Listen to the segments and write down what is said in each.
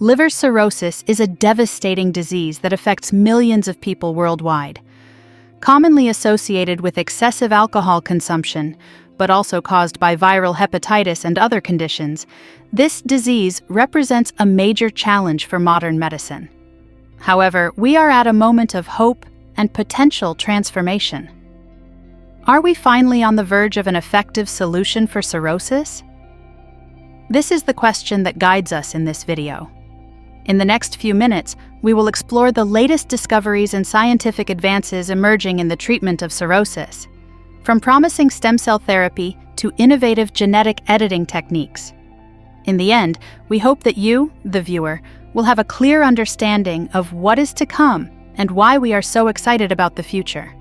Liver cirrhosis is a devastating disease that affects millions of people worldwide. Commonly associated with excessive alcohol consumption, but also caused by viral hepatitis and other conditions, this disease represents a major challenge for modern medicine. However, we are at a moment of hope and potential transformation. Are we finally on the verge of an effective solution for cirrhosis? This is the question that guides us in this video. In the next few minutes, we will explore the latest discoveries and scientific advances emerging in the treatment of cirrhosis, from promising stem cell therapy to innovative genetic editing techniques. In the end, we hope that you, the viewer, will have a clear understanding of what is to come and why we are so excited about the future.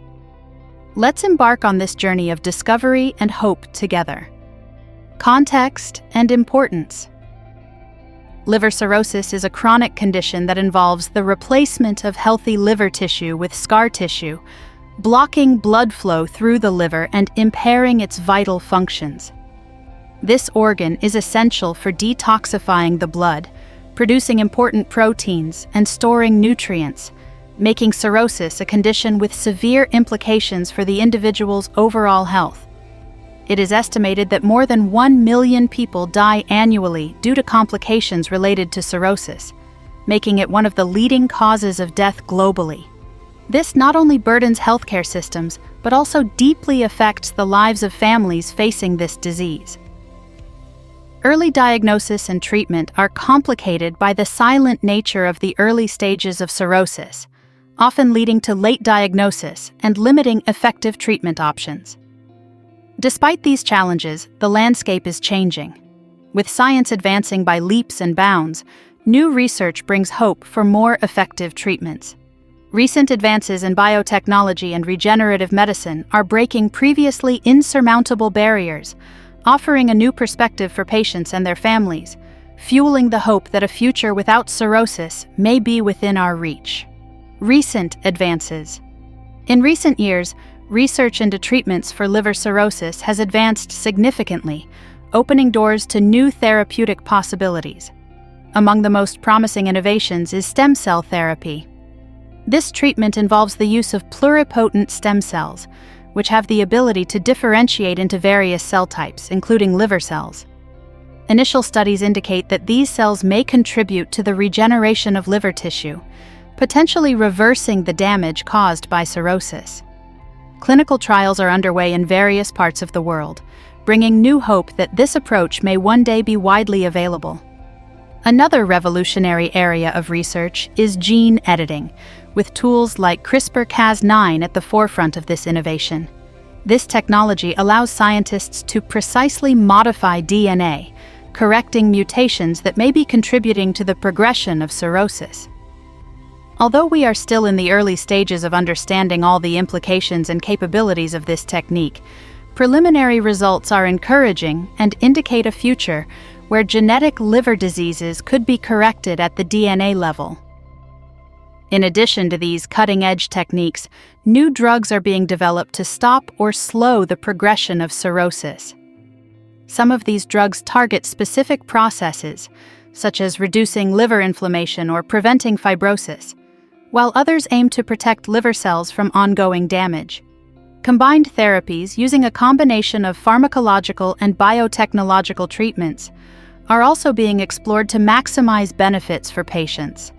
Let's embark on this journey of discovery and hope together. Context and importance. Liver cirrhosis is a chronic condition that involves the replacement of healthy liver tissue with scar tissue, blocking blood flow through the liver and impairing its vital functions. This organ is essential for detoxifying the blood, producing important proteins, and storing nutrients, making cirrhosis a condition with severe implications for the individual's overall health. It is estimated that more than 1 million people die annually due to complications related to cirrhosis, making it one of the leading causes of death globally. This not only burdens healthcare systems, but also deeply affects the lives of families facing this disease. Early diagnosis and treatment are complicated by the silent nature of the early stages of cirrhosis, often leading to late diagnosis and limiting effective treatment options. Despite these challenges, the landscape is changing. With science advancing by leaps and bounds, new research brings hope for more effective treatments. Recent advances in biotechnology and regenerative medicine are breaking previously insurmountable barriers, offering a new perspective for patients and their families, fueling the hope that a future without cirrhosis may be within our reach. Recent advances. In recent years, research into treatments for liver cirrhosis has advanced significantly, opening doors to new therapeutic possibilities. Among the most promising innovations is stem cell therapy. This treatment involves the use of pluripotent stem cells, which have the ability to differentiate into various cell types, including liver cells. Initial studies indicate that these cells may contribute to the regeneration of liver tissue, potentially reversing the damage caused by cirrhosis. Clinical trials are underway in various parts of the world, bringing new hope that this approach may one day be widely available. Another revolutionary area of research is gene editing, with tools like CRISPR-Cas9 at the forefront of this innovation. This technology allows scientists to precisely modify DNA, correcting mutations that may be contributing to the progression of cirrhosis. Although we are still in the early stages of understanding all the implications and capabilities of this technique, preliminary results are encouraging and indicate a future where genetic liver diseases could be corrected at the DNA level. In addition to these cutting-edge techniques, new drugs are being developed to stop or slow the progression of cirrhosis. Some of these drugs target specific processes, such as reducing liver inflammation or preventing fibrosis, while others aim to protect liver cells from ongoing damage. Combined therapies using a combination of pharmacological and biotechnological treatments are also being explored to maximize benefits for patients.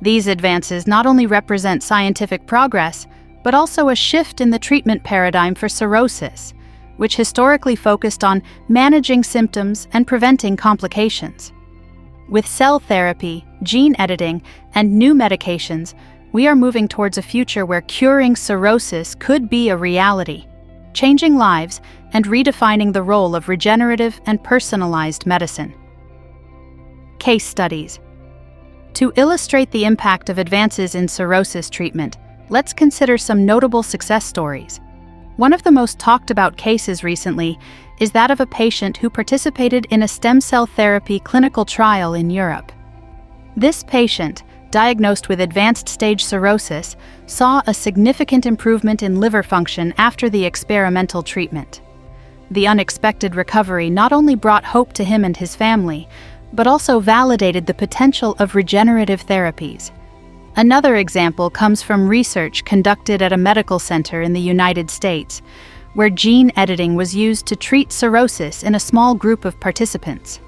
These advances not only represent scientific progress, but also a shift in the treatment paradigm for cirrhosis, which historically focused on managing symptoms and preventing complications. With cell therapy, gene editing, and new medications, we are moving towards a future where curing cirrhosis could be a reality, changing lives and redefining the role of regenerative and personalized medicine. Case studies. To illustrate the impact of advances in cirrhosis treatment, let's consider some notable success stories. One of the most talked about cases recently is that of a patient who participated in a stem cell therapy clinical trial in Europe. This patient, diagnosed with advanced stage cirrhosis, saw a significant improvement in liver function after the experimental treatment. The unexpected recovery not only brought hope to him and his family, but also validated the potential of regenerative therapies. Another example comes from research conducted at a medical center in the United States, where gene editing was used to treat cirrhosis in a small group of participants.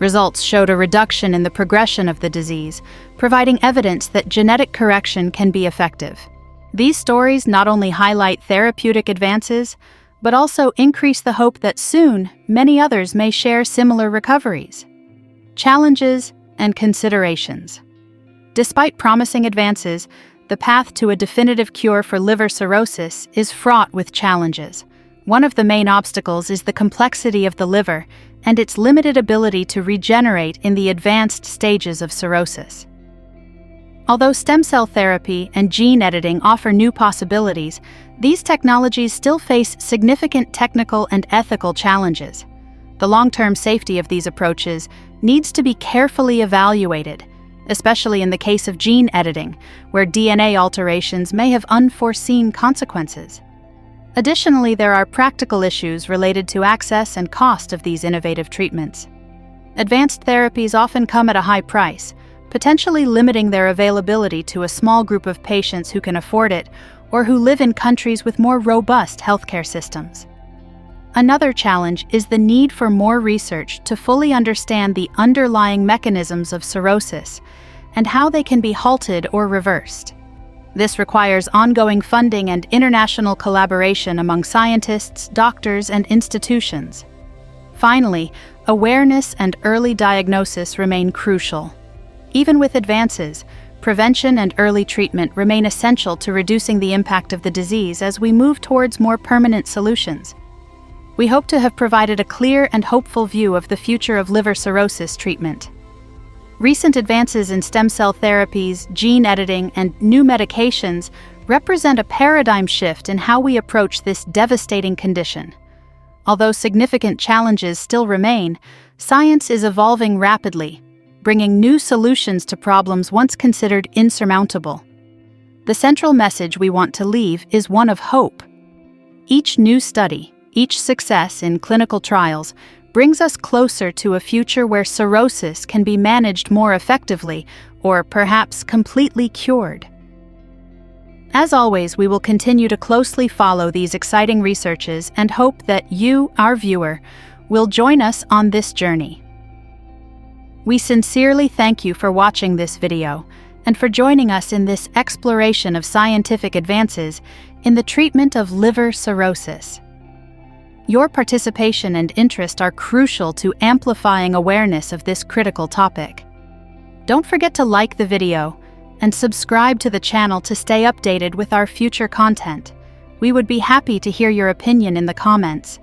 Results showed a reduction in the progression of the disease, providing evidence that genetic correction can be effective. These stories not only highlight therapeutic advances, but also increase the hope that soon many others may share similar recoveries. Challenges and considerations. Despite promising advances, the path to a definitive cure for liver cirrhosis is fraught with challenges. One of the main obstacles is the complexity of the liver and its limited ability to regenerate in the advanced stages of cirrhosis. Although stem cell therapy and gene editing offer new possibilities, these technologies still face significant technical and ethical challenges. The long-term safety of these approaches needs to be carefully evaluated, especially in the case of gene editing, where DNA alterations may have unforeseen consequences. Additionally, there are practical issues related to access and cost of these innovative treatments. Advanced therapies often come at a high price, potentially limiting their availability to a small group of patients who can afford it or who live in countries with more robust healthcare systems. Another challenge is the need for more research to fully understand the underlying mechanisms of cirrhosis and how they can be halted or reversed. This requires ongoing funding and international collaboration among scientists, doctors, and institutions. Finally, awareness and early diagnosis remain crucial. Even with advances, prevention and early treatment remain essential to reducing the impact of the disease as we move towards more permanent solutions. We hope to have provided a clear and hopeful view of the future of liver cirrhosis treatment. Recent advances in stem cell therapies, gene editing, and new medications represent a paradigm shift in how we approach this devastating condition. Although significant challenges still remain, science is evolving rapidly, bringing new solutions to problems once considered insurmountable. The central message we want to leave is one of hope. Each new study, each success in clinical trials, brings us closer to a future where cirrhosis can be managed more effectively or perhaps completely cured. As always, we will continue to closely follow these exciting researches and hope that you, our viewer, will join us on this journey. We sincerely thank you for watching this video and for joining us in this exploration of scientific advances in the treatment of liver cirrhosis. Your participation and interest are crucial to amplifying awareness of this critical topic. Don't forget to like the video and subscribe to the channel to stay updated with our future content. We would be happy to hear your opinion in the comments.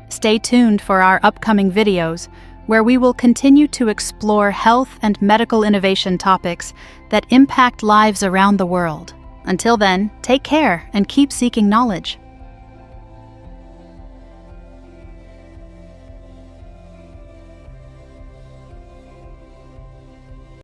Stay tuned for our upcoming videos, where we will continue to explore health and medical innovation topics that impact lives around the world. Until then, take care and keep seeking knowledge.